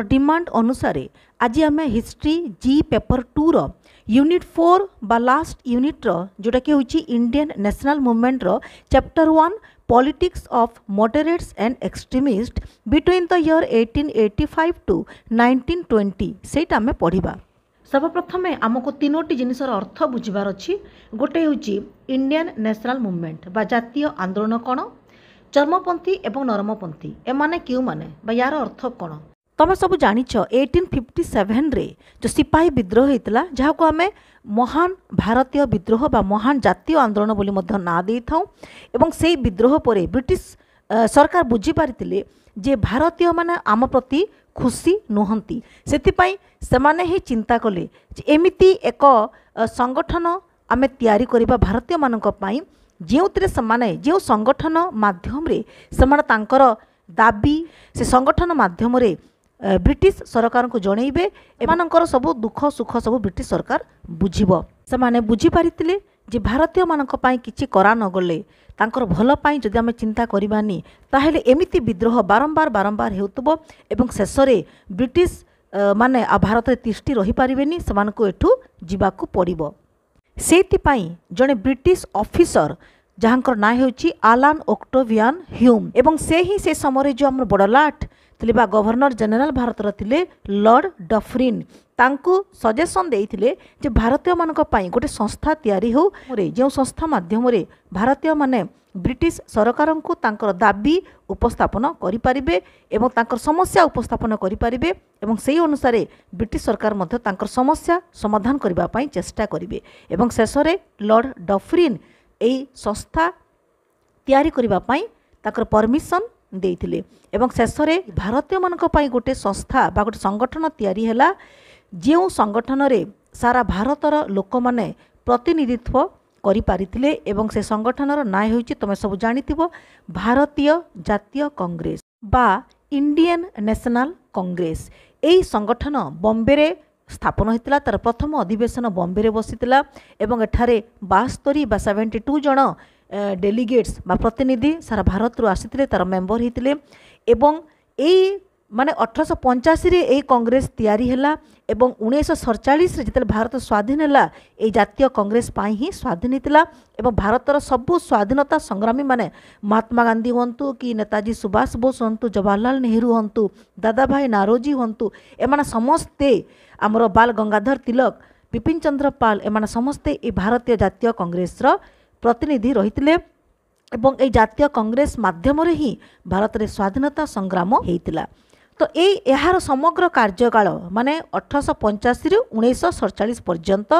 Demand अनुसार आज आम हिस्ट्री जी पेपर 2 रो यूनिट 4 बा लास्ट यूनिट रो जोटा कि होची इंडियन नेशनल मूवमेंट रो chapter 1 politics of moderates and extremist between the year 1885 to 1920 सेटा आम पढ़ा। सर्वप्रथम आमको तीनोटी जिनिसर अर्थ बुझार अच्छी। गोटे होची इंडियन नेशनल मूवमेंट बा जातीय आंदोलन कौन, चर्मपंथी एवं नरमपंथी एमाने क्यों माने बा यार अर्थ कौन। तुम सब जानिछ 1857 रे जो सिपाही विद्रोह होता जहाँ को आम महान भारतीय विद्रोह बा महान जातीय आंदोलन बोली मध्य ना दे था। एवं से विद्रोह पर ब्रिटिश सरकार बुझी पारिथिले जे भारतीय माने आम प्रति खुशी नुहंती, सेतिपाई सेमाने ही चिंता कले जे एमिति एक संगठन आमे तैयारी करिबा भारतीय मानक पई जेउतरे समाने जेउ संगठन माध्यम रे समाने तांकर दाबी से संगठन माध्यम रे ब्रिटिश सरकार को जनइबे एमानकर सब दुख सुख सब ब्रिटिश सरकार बुझिबो। सेमाने बुझी पारिथिले जे भारतीय मानक पई किछि करा न गले तांकर भल पई जदि आमे चिंता करिबानी ताहेले एमिति विद्रोह बारंबार बारंबार हेउतबो एवं शेषरे ब्रिटिश माने आ भारत रे तिष्टि रही पारिबेनी, सेमानको एठु जिबाकू पड़िबो। सेतिपाई जणे ब्रिटिश ऑफिसर जहाँकर ना हेउची आलान ओक्टावियन ह्यूम एवं से ही से समय जो आम बड़लाट थिले बा गवर्नर जनरल भारत थिले लॉर्ड डफरिन तांकू सजेशन देइथिले जे भारतीय मानक पई गोटे संस्था तैयारी हो जो संस्था माध्यम रे भारतीय माने ब्रिटिश सरकार को तांकर दाबी उपस्थापन करि परिबे एवं तांकर समस्या उपस्थापन करि परिबे एवं सेही अनुसार ब्रिटिश सरकार मध्य तांकर समस्या समाधान करबा पई चेष्टा करिवे एवं शेषरे लॉर्ड डफरिन एई संस्था तैयारी करबा पई ताकर परमिशन देइथिले एवं शेषरे भारतीय मानक पई गोटे संस्था बा गोटे संगठन तैयारी हैला जो संगठन रे सारा भारतर लोक माने प्रतिनिधित्व करि पारिथिले एवं से संगठनर नाम होइछि तुम सब जानिथिबो भारतीय जातीय कांग्रेस बा इंडियन नेशनल कांग्रेस। एई संगठन बॉम्बे रे स्थापन होइतिला, तार प्रथम अधिवेशन बॉम्बे रे बसितिला एवं एठारे 72 बा 72 जन डेलीगेट्स बा प्रतिनिधि सारा भारत रु आसिथिले, तार मेंबर होइतिले एवं एई माने 1885 रे एई कांग्रेस तैयारी हैला एवं 1947 रे जिते भारत स्वाधीन हैला एई जातीय कांग्रेस पाई ही स्वाधीन हितला एवं भारतर सबु स्वाधीनता संग्रामी माने महात्मा गांधी हंतु कि नेताजी सुभाष बोस हंतु जवाहरलाल नेहरू हंतु दादा भाई नारोजी हंतु एमाने समस्ते आमर बाल गंगाधर तिलक विपिन चंद्र पाल एमाने समस्ते ए भारतीय जातीय कांग्रेस रो प्रतिनिधि रहितिले एवं ए जातीय कांग्रेस माध्यम रे ही भारत रे स्वाधीनता संग्राम हेइतिला। तो यार समग्र कार्यकाल माने 1885 रु 1947 पर्यंत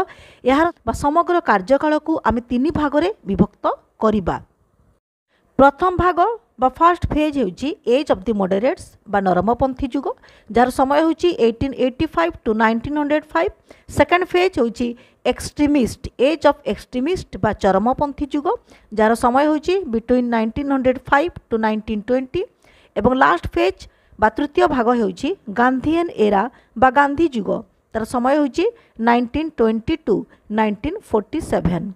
यार समग्र कार्यकाल को आम 3 भाग रे विभक्त करिबा। प्रथम भाग बा फर्स्ट फेज होची एज ऑफ द मॉडरेट्स बा नरमपंथी युग जार समय होची 1885 टू 1905। सेकंड फेज होची एक्सट्रीमिस्ट एज ऑफ एक्सट्रीमिस्ट बा चरमपंथी युग जार समय होची बिटवीन 1905 टू 1920 एवं लास्ट फेज बा तृतीय भाग होची गांधीयन एरा बा गांधी युग तार समय होची 1920 टू 1947।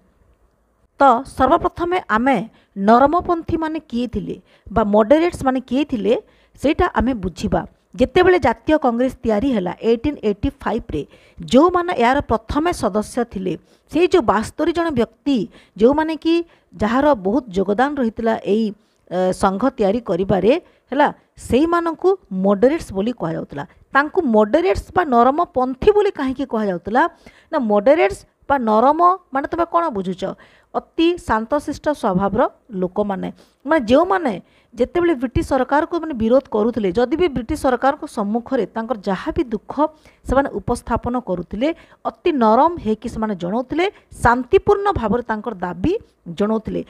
तो सर्वप्रथम आमे नरमपंथी माने किए थिले बा मॉडरेट्स माने किए थिले सेटा आमे बुझिबा। जेतेबेले जातीय कांग्रेस तैयारी हैला 1885 रे जो माने यार प्रथम सदस्य थिले से जो 72 जन व्यक्ति जो माने कि जहार बहुत योगदान रहितला एई संघ तैयारी करिबारे हैला सेई मानकु मॉडरेट्स बोली कहा जाउतला। तांकु मॉडरेट्स बा नरमपंथी बोली काहेकि कहा जाउतला ना मॉडरेट्स बा नरम माने तबे कोन बुझुछ अति शांतशिष्ट स्वभाव लोक माने जो माने जेतेबेले ब्रिटिश सरकार को माने विरोध करुथिले जदि भी ब्रिटिश सरकार को सम्मुख रे तांकर जहाँ भी दुख से माने उपस्थापन करुथिले अति नरम हेकि से माने जणाउथिले शांतिपूर्ण भाव तांकर दाबी जणाउथिले।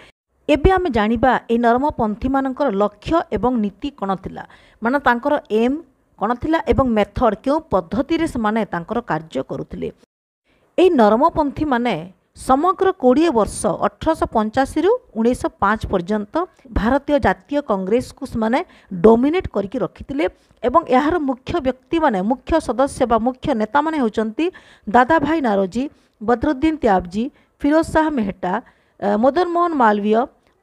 एबे आमे जानिबा ए नरमपंथी मानकर लक्ष्य एवं नीति कोन थिला माने तांकर एम कोन थिला एवं मेथड क्यों पद्धति रे से माने तांकर कार्य करुथिले। ए नरमपंथी माने समग्र 20 वर्ष 1885 रु 1905 पर्यंत भारतीय जातीय कांग्रेस को माने डोमिनेट करके रखिथिले एवं यार मुख्य व्यक्ति माने मुख्य सदस्य बा मुख्य नेता माने होचंती दादा भाई नारोजी, बदरुद्दीन त्याबजी, फिरोज शाह मेहटा, मदन मोहन मालवीय,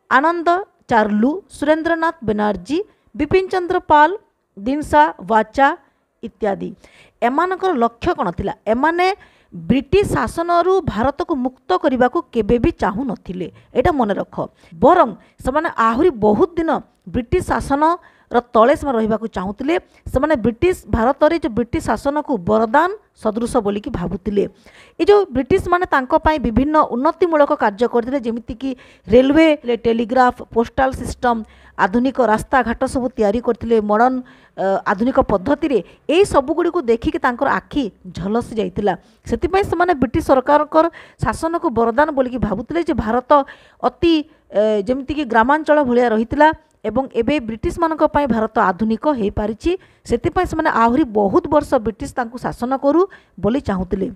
आनंद चार्लू, सुरेंद्रनाथ बनर्जी, बिपिन चंद्र पाल, दिनसा वाचा इत्यादि। एमानकर लक्ष्य कौन थिला? एमाने ब्रिटिश शासनरू भारत को मुक्त करने को केबे भी चाहू नथिले, एटा मन रख। बरं से आहुरी बहुत दिन ब्रिटिश शासन तले से रहा चाहूले। से ब्रिटिश भारत रे जो ब्रिटिश शासन को वरदान सदृश बोलिकी भावुले। ये जो ब्रिटिश माने विभिन्न उन्नतिमूलक कार्य करते, जमीक रेलवे, टेलीग्राफ, पोस्टाल सिस्टम, आधुनिक रास्ता घाट सब तैयारी करते मॉडर्न आधुनिक पद्धति रे। यही सबुगुड़ी को देखिकी तांकर आखि झलसी जाइतिला। सेतिपई से ब्रिटिश सरकार शासन को वरदान बोलिकी भावुले जे भारत अति जमीक ग्रामांचल भाया रही एवं एबे ब्रिटिश मानक पई भारत आधुनिक हो पारिछि। सेतिपई से आहुरी बहुत वर्ष ब्रिटिश तांकु शासन करू बोली चाहूतिले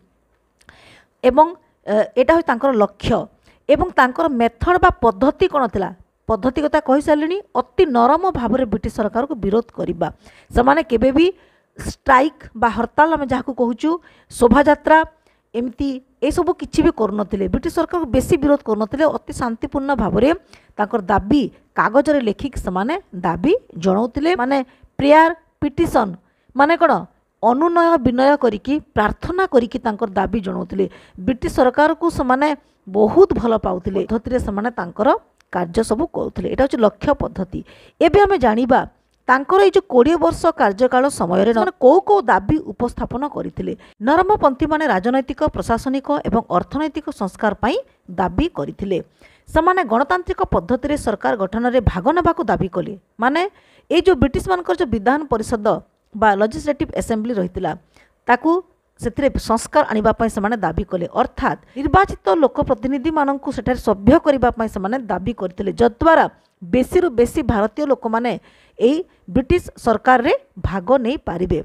एवं एटा हो तांकर लक्ष्य। एवं तांकर मेथड बा पद्धति कोन थिला? पद्धति कथा कहि सारलिनी। अति नरम भाव में ब्रिटिश सरकार को विरोध करबा। से केबे भी स्ट्राइक बा हड़ताल आम जहाँ कहूँ शोभा यात्रा एमती ए सब किछि भी करनथिले। ब्रिटिश सरकार को बेसी विरोध करनथिले। अति शांतिपूर्ण भाव में तांकर दाबी कागज रे लेखिक समाने दाबी जणाउथिले। माने प्रेयर पिटिशन माने कोन अनुनय विनय करिकी प्रार्थना करिकी तांकर दाबी जणाउथिले। ब्रिटिश सरकार को समाने बहुत भल पाउथिले। पद्धति समाने तांकर कार्य सब करुथिले। एटा होछि लक्ष्य पद्धति। एबे आमे जानिबा तांकर ए जो 20 वर्ष कार्यकाल समय कौ कौ दाबी उपस्थापन करथिले। नरमपंथी माने राजनैतिक प्रशासनिक एवं अर्थनैतिक संस्कार पाई दाबी करथिले। समाने गणतांत्रिक पद्धति रे सरकार गठन रे भाग नेबाको दाबी कले। माने ए जो ब्रिटिश मानकर जो विधान परिषद बा लेजिस्लेटिव असेंबली रहितिला ताकू से संस्कार आने से दाबी कले। अर्थात निर्वाचित लोक प्रतिनिधि मानक सेठारे सभ्य करने से दाबी करते, जद्वारा बेसी रु बेसी भारतीय लोक माने एई ब्रिटिश सरकार रे भाग नहीं पारिबे।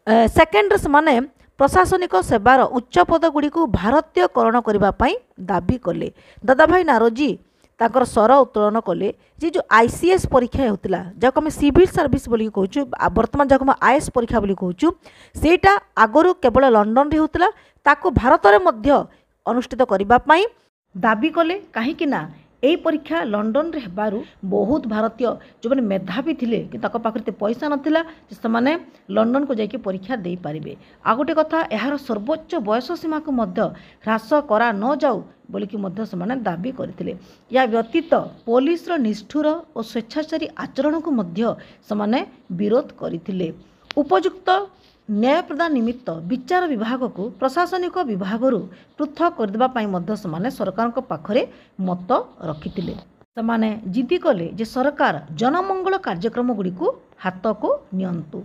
सेकेंड से प्रशासनिक सेवार उच्च पद गुड़ी को भारतीयकरण करने दाबी कले। दादा भाई नारोजी तांकर स्वर उत्तोलन कले जे जो आईसीएस परीक्षा होता जहाँ आम सिविल सर्विस बोली कहूँ, बर्तमान जहाँ आईएएस परीक्षा बोली कहूँ, सेटा आगरू केवल लंडन रे होता ताको भारत में मध्य अनुष्ठित करने दाबी कले। कहीं यही परीक्षा लंडन रे हेबारु बहुत भारतीय जो मैंने मेधावी थिले कि ताको पाखरे पैसा नथिला से माने लंडन को जाके परीक्षा दे पारिबे। आ गोटे कथा यार सर्वोच्च बयस सीमा को मध्य ह्रास करा न जाऊ बोलिकी मध्य से दाबी करथिले। या व्यतीत पुलिस रो निष्ठुर और स्वेच्छाचारी आचरण को मध्य से विरोध करथिले। उपयुक्त न्याय प्रदान निमित्त विचार विभाग को प्रशासनिक विभाग पृथक करदेबा से सरकार पाखरे मत रखिथिले। से जिद्दी कले जे सरकार जनमंगल कार्यक्रम गुड़ी को हाथ को नियंतु।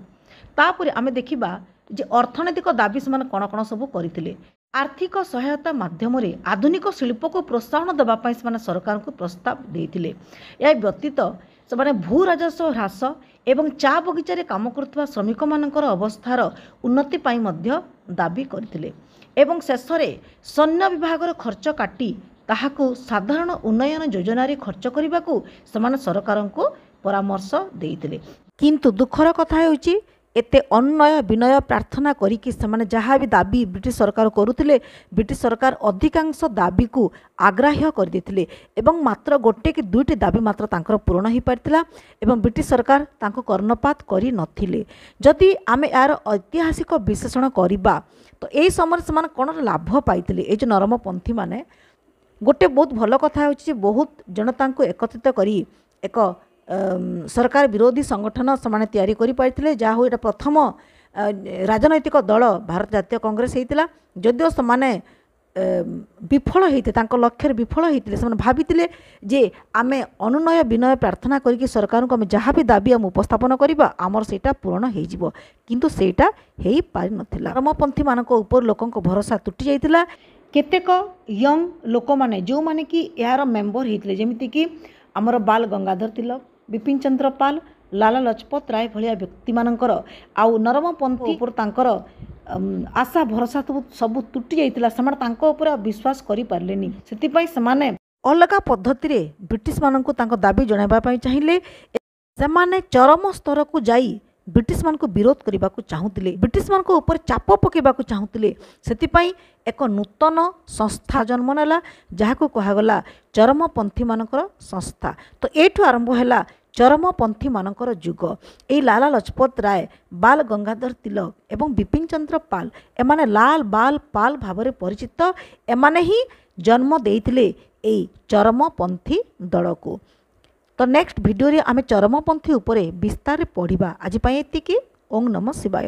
तापर आमे देखिबा जे अर्थनैतिक दाबी से कौन कौन सब करथिले। आर्थिक सहायता माध्यम आधुनिक शिल्प को प्रोत्साहन देवाई से सरकार को प्रस्ताव देथिले। या व्यतीत से भू राजस्व ह्रास एवं चा बगीचारे काम करुवा श्रमिक मानकर अवस्थार उन्नति पाई मध्य दाबी करथिले। एवं शेषरे सैन्य विभाग खर्च काटी ताहाकु साधारण उन्नयन योजना रे खर्च करने को समान सरकार को परामर्श देइथिले। किंतु दुखर कथा होउची एते अन्नय विनय प्रार्थना करिकी से जहाँ भी दाबी ब्रिटिश सरकार करुथिले, ब्रिटिश सरकार अधिकांश दाबी को आग्राह्य कर देथिले एवं मात्र गोटे कि दुईटी दाबी मात्र तांकर पूर्ण हो पारिथिला एवं ब्रिटिश सरकार तांको कर्णपात करि नथिले। जदि आमे यार ऐतिहासिक विश्लेषण करिबा तो एई समय से कौन लाभ पाइथिले। ए जो नरमपंथी माने गोटे बहुत भल कथा होछि बहुत जनता को एकत्रित करी एक सरकार विरोधी संगठन से तैयारी करि पारिथिले। जा हो एटा प्रथम राजनैतिक दल भारत जातीय कांग्रेस होता जदिओ से विफल होते लक्ष्य विफल होते से भाभी जे आम अनुनय विनय प्रार्थना करके सरकार को आम जहाँ भी दाबी आम उपस्थापन करवा आमर सेटा पूर्ण हो किंतु सेटा हो पारि नथिला। धर्मपंथी मानक ऊपर लोकंक भरोसा तुटी जाइतिला। केतेक यंग लोक माने जो माने कि यार मेंबर होते जमीती कि आमर बाल गंगाधर तिलक, बिपिन चंद्र पाल, लाला लजपत राय भलिया व्यक्ति मानकर आउ नरमपंथी ऊपर तांकर आशा भरोसा सब तुटी जाइतिला। समाने तांको ऊपर विश्वास करि पारलेनी। सेतिपई समाने अलग पद्धति रे ब्रिटिश माननकु तांको दाबी जणाइबा पई चाहिए। समाने चरम स्तर को जाई ब्रिटिश मान को विरोध करने को चाहूले, ब्रिटिश मान को ऊपर चाप पकेबा को चाहूले। सेतिपई एक नूतन संस्था जन्म नेला जहाँ को कहगला चरमपंथी मानकर संस्था। तो एठू आरंभ हैला ଚରମପନ୍ଥୀମାନଙ୍କର ଯୁଗ। ଏଇ ଲାଲା ଲଜପତ ରାୟ, ବାଲ ଗଙ୍ଗାଧର ତିଲକ ଏବଂ ବିପିନ ଚନ୍ଦ୍ର ପାଲ ଏମାନେ ଲାଲ ବାଲ ପାଲ ଭାବରେ ପରିଚିତ। ଏମାନେ ହିଁ ଜନ୍ମ ଦେଇଥିଲେ ଏଇ ଚରମପନ୍ଥୀ ଦଳକୁ। ତ ନେକ୍ସଟ ଭିଡ଼ିଓରେ ଆମେ ଚରମପନ୍ଥୀ ଉପରେ ବିସ୍ତାରରେ ପଢ଼ିବା। ଆଜି ପାଇଁ ଏତିକି। ଓଂ ନମଃ ଶିବାୟ।